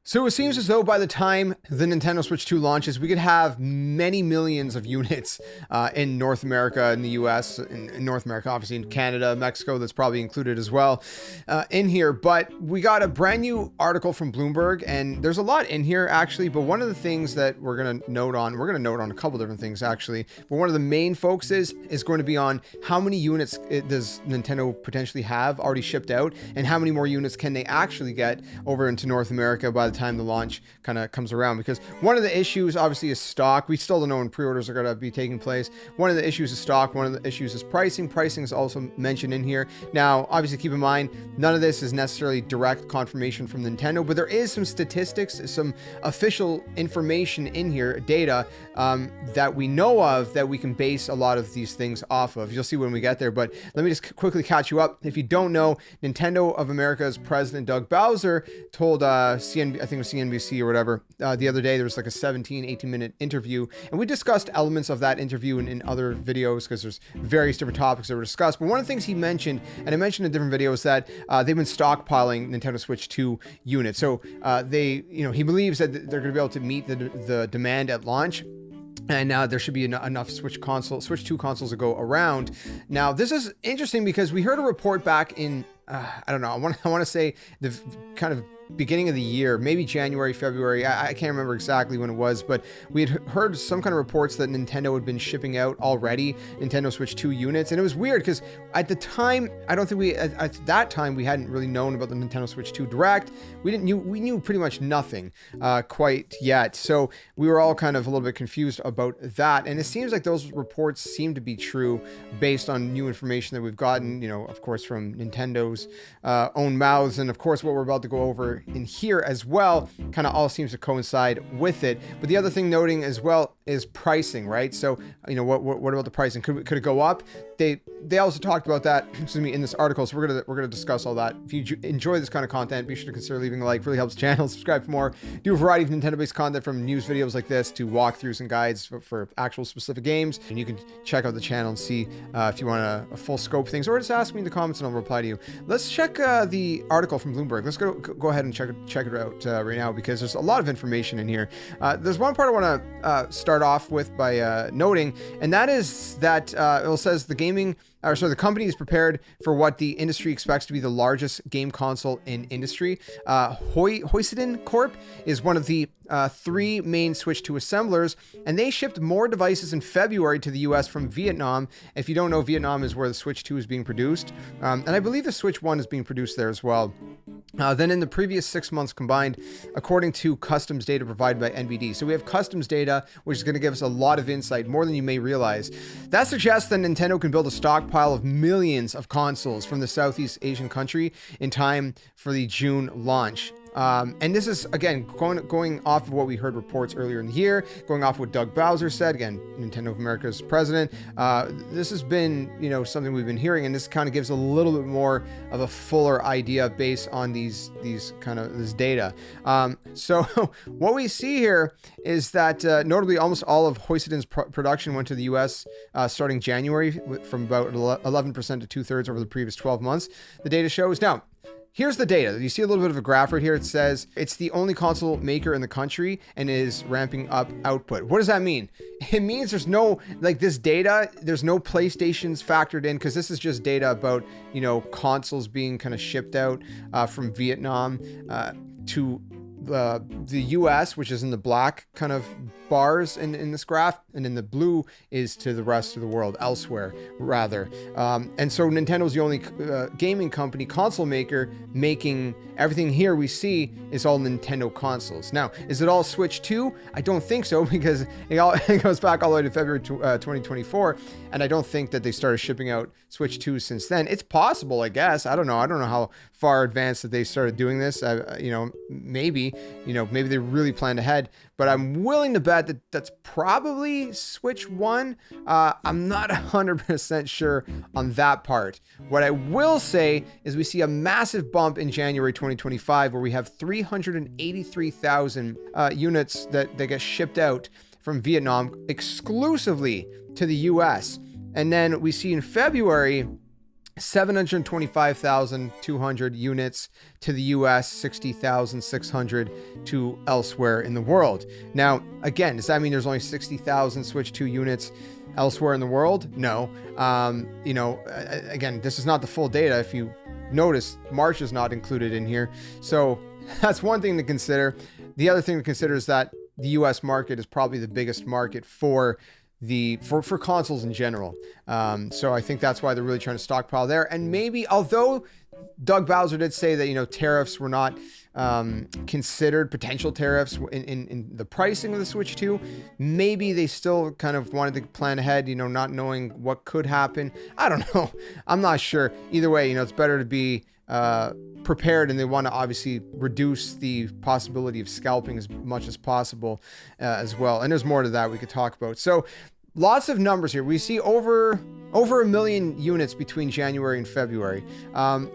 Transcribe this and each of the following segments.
So it seems as though by the time the Nintendo Switch 2 launches, we could have many millions of units in North America, in the US, in North America, obviously in Canada, Mexico, that's probably included as well in here. But we got a brand new article from Bloomberg, and there's a lot in here actually. But one of the things that we're going to note on a couple different things actually. But one of the main focuses is going to be on how many units does Nintendo potentially have already shipped out, and how many more units can they actually get over into North America by the time the launch kind of comes around. Because one of the issues obviously is stock. We still don't know when pre-orders are going to be taking place. One of the issues is stock. One of the issues is pricing. Pricing is also mentioned in here. Now, obviously keep in mind, none of this is necessarily direct confirmation from Nintendo, but there is some statistics, some official information in here, data that we know of that we can base a lot of these things off of. You'll see when we get there, but let me just quickly catch you up. If you don't know, Nintendo of America's president, Doug Bowser, told I think it was CNBC or whatever, the other day. There was like a 18-minute interview, and we discussed elements of that interview in other videos because there's various different topics that were discussed. But one of the things he mentioned, and I mentioned in different videos, that they've been stockpiling Nintendo Switch 2 units. So he believes that they're going to be able to meet the demand at launch. And there should be enough Switch 2 consoles to go around. Now, this is interesting because we heard a report back in, I don't know, I want to say the kind of beginning of the year, maybe January, February. I can't remember exactly when it was, but we had heard some kind of reports that Nintendo had been shipping out already Nintendo Switch 2 units. And it was weird because at the time, I don't think at that time, we hadn't really known about the Nintendo Switch 2 Direct. We knew pretty much nothing quite yet. So we were all kind of a little bit confused about that. And it seems like those reports seem to be true based on new information that we've gotten, of course, from Nintendo's own mouths. And of course, what we're about to go over in here as well kind of all seems to coincide with it. But the other thing noting as well is pricing, right? So what about the pricing? Could it go up? They also talked about that, in this article. So we're gonna discuss all that. If you enjoy this kind of content, be sure to consider leaving a like. Really helps the channel. Subscribe for more. Do a variety of Nintendo-based content, from news videos like this to walkthroughs and guides for actual specific games. And you can check out the channel and see if you want a full scope of things, or just ask me in the comments and I'll reply to you. Let's check the article from Bloomberg. Let's go ahead and check it out right now, because there's a lot of information in here. There's one part I want to start off with by noting, and that is that it says the company is prepared for what the industry expects to be the largest game console in industry. Hoisiden Corp is one of the three main Switch 2 assemblers, and they shipped more devices in February to the US from Vietnam. If you don't know, Vietnam is where the Switch 2 is being produced, and I believe the Switch 1 is being produced there as well. Then in the previous 6 months combined, according to customs data provided by NBD. So we have customs data, which is going to give us a lot of insight, more than you may realize. That suggests that Nintendo can build a stockpile of millions of consoles from the Southeast Asian country in time for the June launch. And this is, again, going off of what we heard reports earlier in the year, going off what Doug Bowser said, again, Nintendo of America's president. This has been, something we've been hearing, and this kind of gives a little bit more of a fuller idea based on this data. So what we see here is that notably almost all of Hoisiden's production went to the US starting January, from about 11% to 2/3 over the previous 12 months. The data shows. Now, here's the data. You see a little bit of a graph right here. It says it's the only console maker in the country and is ramping up output. What does that mean? It means there's no, this data, there's no PlayStations factored in, because this is just data about, consoles being kind of shipped out from Vietnam to the US, which is in the black kind of bars in this graph, and in the blue is to the rest of the world, elsewhere rather. And so Nintendo's the only gaming company, console maker, making everything here we see is all Nintendo consoles. Now, is it all Switch 2? I don't think so, because it goes back all the way to February 2024, and I don't think that they started shipping out Switch 2 since then. It's possible, I guess. I don't know how far advanced that they started doing this. Maybe they really planned ahead, but I'm willing to bet that that's probably Switch 1. I'm not 100% sure on that part. What I will say is we see a massive bump in January 2025, where we have 383,000 units that get shipped out from Vietnam exclusively to the US. And then we see in February 725,200 units to the US, 60,600 to elsewhere in the world. Now, again, does that mean there's only 60,000 Switch 2 units elsewhere in the world? No. You know, again, this is not the full data. If you notice, March is not included in here. So that's one thing to consider. The other thing to consider is that the US market is probably the biggest market for consoles in general. So I think that's why they're really trying to stockpile there. And maybe, although Doug Bowser did say that, you know, tariffs were not considered, potential tariffs in the pricing of the Switch 2, maybe they still kind of wanted to plan ahead, you know, not knowing what could happen. I don't know. I'm not sure. Either way, you know, it's better to be prepared, and they want to obviously reduce the possibility of scalping as much as possible as well. And there's more to that we could talk about. So lots of numbers here. We see over 1 million units between January and February.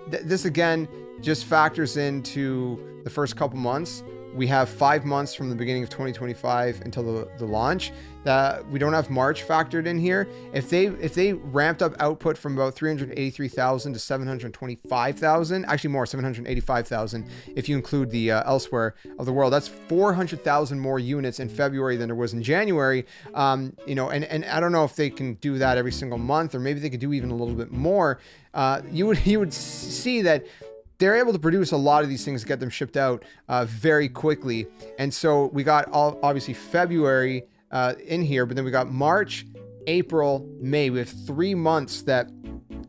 This again just factors into the first couple months. We have 5 months from the beginning of 2025 until the launch. That we don't have March factored in here. If they ramped up output from about 383,000 to 725,000, actually more, 785,000 if you include the elsewhere of the world, that's 400,000 more units in February than there was in January. You know, and I don't know if they can do that every single month, or maybe they could do even a little bit more. You would see that they're able to produce a lot of these things, get them shipped out very quickly. And so we got obviously February in here, but then we got March, April, May. We have 3 months that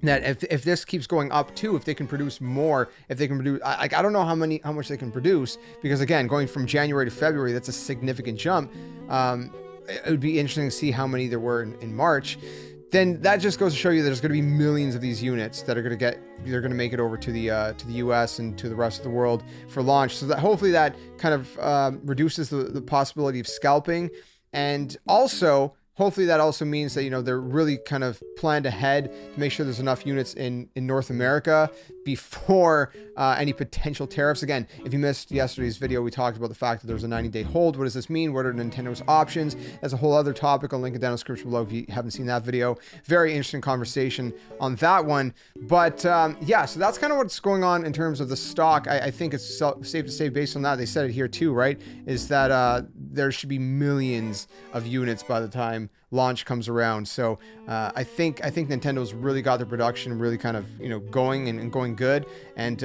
if this keeps going up too, if they can produce more, if they can produce, I don't know how much they can produce, because again, going from January to February, that's a significant jump. It would be interesting to see how many there were in March. Then that just goes to show you that there's going to be millions of these units that are going to make it over to the US and to the rest of the world for launch. So that hopefully that kind of reduces the possibility of scalping. And also, hopefully that also means that, you know, they're really kind of planned ahead to make sure there's enough units in North America before any potential tariffs. Again, if you missed yesterday's video, we talked about the fact that there was a 90-day hold. What does this mean? What are Nintendo's options? That's a whole other topic. I'll link it down in the description below if you haven't seen that video. Very interesting conversation on that one. But yeah, so that's kind of what's going on in terms of the stock. I think it's safe to say, based on that, they said it here too, right? Is that there should be millions of units by the time launch comes around. So I think Nintendo's really got their production really kind of, you know, going and going good. And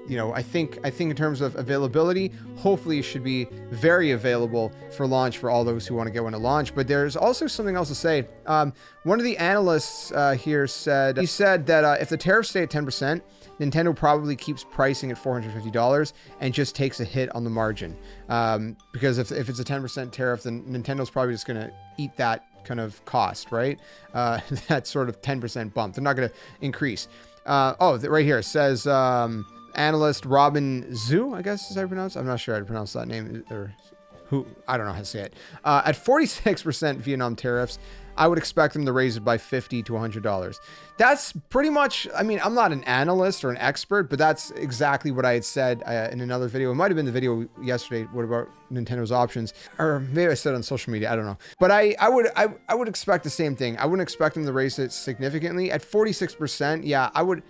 you know, I think in terms of availability, hopefully it should be very available for launch for all those who want to get one at launch. But there's also something else to say. One of the analysts here said that if the tariffs stay at 10%, Nintendo probably keeps pricing at $450 and just takes a hit on the margin. Because if it's a 10% tariff, then Nintendo's probably just going to eat that kind of cost, right? That sort of 10% bump. They're not going to increase. Right here it says analyst Robin Zhu, I guess is how you pronounce it. I'm not sure how to pronounce that name, or who, I don't know how to say it. At 46% Vietnam tariffs, I would expect them to raise it by $50 to $100. That's pretty much, I mean, I'm not an analyst or an expert, but that's exactly what I had said in another video. It might have been the video yesterday. What about Nintendo's options? Or maybe I said on social media, I don't know. But I would expect the same thing. I wouldn't expect them to raise it significantly. At 46%, yeah, I would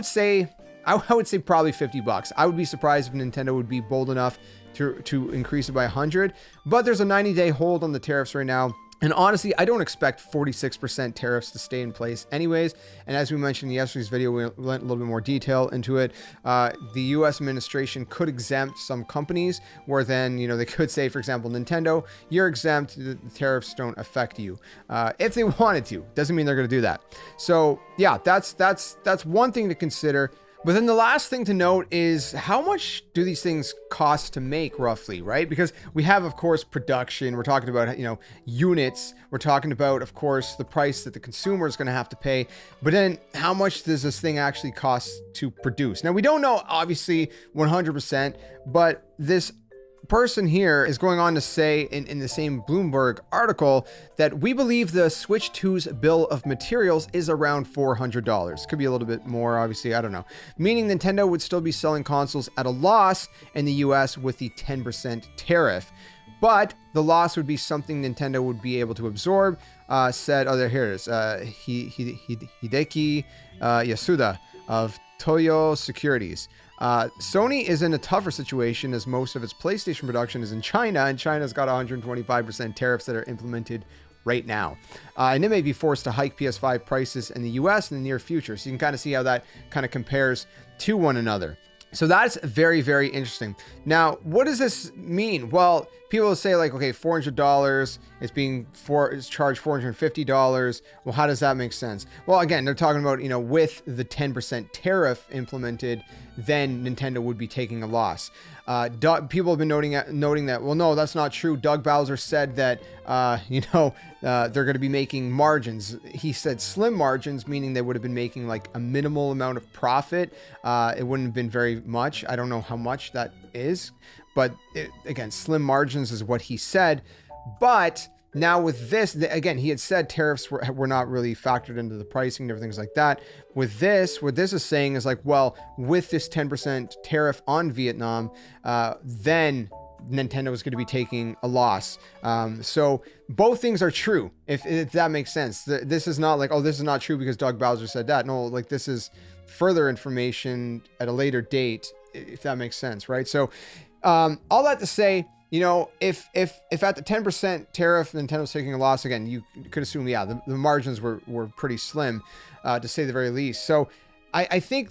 say probably $50. I would be surprised if Nintendo would be bold enough to increase it by 100. But there's a 90-day hold on the tariffs right now. And honestly, I don't expect 46% tariffs to stay in place anyways. And as we mentioned in yesterday's video, we went a little bit more detail into it. The US administration could exempt some companies, where then, you know, they could say, for example, Nintendo, you're exempt, the tariffs don't affect you. If they wanted to, doesn't mean they're going to do that. So yeah, that's one thing to consider. But then the last thing to note is, how much do these things cost to make roughly, right? Because we have, of course, production. We're talking about, you know, units. We're talking about, of course, the price that the consumer is going to have to pay. But then how much does this thing actually cost to produce? Now, we don't know, obviously, 100%, but this person here is going on to say in the same Bloomberg article that we believe the Switch 2's bill of materials is around $400. Could be a little bit more, obviously, I don't know. Meaning Nintendo would still be selling consoles at a loss in the US with the 10% tariff. But the loss would be something Nintendo would be able to absorb, said, oh, here it is, Hideki Yasuda of Toyo Securities. Sony is in a tougher situation as most of its PlayStation production is in China, and China's got 125% tariffs that are implemented right now. And it may be forced to hike PS5 prices in the US in the near future. So you can kind of see how that kind of compares to one another. So that's very, very interesting. Now, what does this mean? Well, people will say like, okay, $400, it's charged $450. Well, how does that make sense? Well, again, they're talking about, with the 10% tariff implemented, then Nintendo would be taking a loss. People have been noting that, well, no, that's not true. Doug Bowser said that, they're going to be making margins. He said slim margins, meaning they would have been making like a minimal amount of profit. It wouldn't have been very much. I don't know how much that is, but again, slim margins is what he said. But now with this, again, he had said tariffs were not really factored into the pricing and everything like that. With this, what this is saying is like, well, with this 10% tariff on Vietnam, then Nintendo is going to be taking a loss. So both things are true, if that makes sense. This is not like, oh, this is not true because Doug Bowser said that. No, like this is further information at a later date, if that makes sense, right? So all that to say, if at the 10% tariff, Nintendo's taking a loss, again, you could assume, yeah, the margins were pretty slim, to say the very least. So I think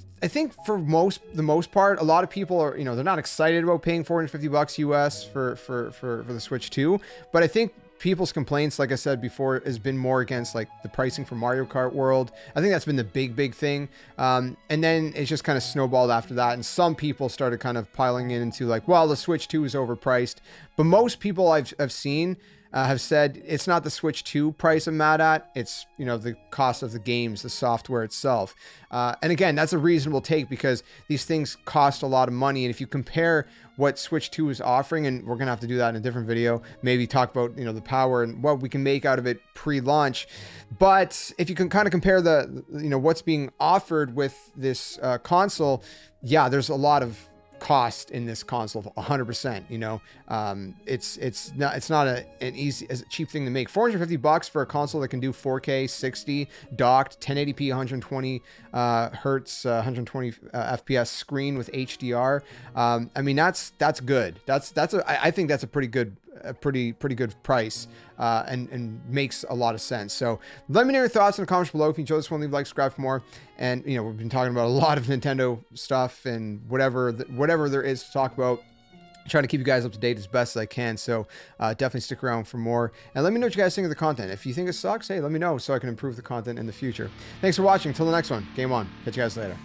for the most part, a lot of people are, they're not excited about paying $450 US for the Switch 2, but I think people's complaints, like I said before, has been more against like the pricing for Mario Kart World. I think that's been the big thing. And then it's just kind of snowballed after that. And some people started kind of piling into like, well, the Switch 2 is overpriced. But most people I've seen have said it's not the Switch 2 price I'm mad at. It's, the cost of the games, the software itself. And again, that's a reasonable take because these things cost a lot of money. And if you compare what Switch 2 is offering, and we're going to have to do that in a different video, maybe talk about, the power and what we can make out of it pre-launch. But if you can kind of compare what's being offered with this console, yeah, there's a lot of cost in this console, 100%. It's not an easy, as a cheap thing to make. $450 for a console that can do 4K 60 docked 1080p 120 hertz 120 fps screen with HDR. I mean, that's good. I think that's a pretty good price, and makes a lot of sense. So let me know your thoughts in the comments below. If you enjoyed this one, leave a like, subscribe for more. And we've been talking about a lot of Nintendo stuff and whatever there is to talk about. Trying to keep you guys up to date as best as I can. So definitely stick around for more. And let me know what you guys think of the content. If you think it sucks, hey, let me know so I can improve the content in the future. Thanks for watching. Until the next one, game on. Catch you guys later.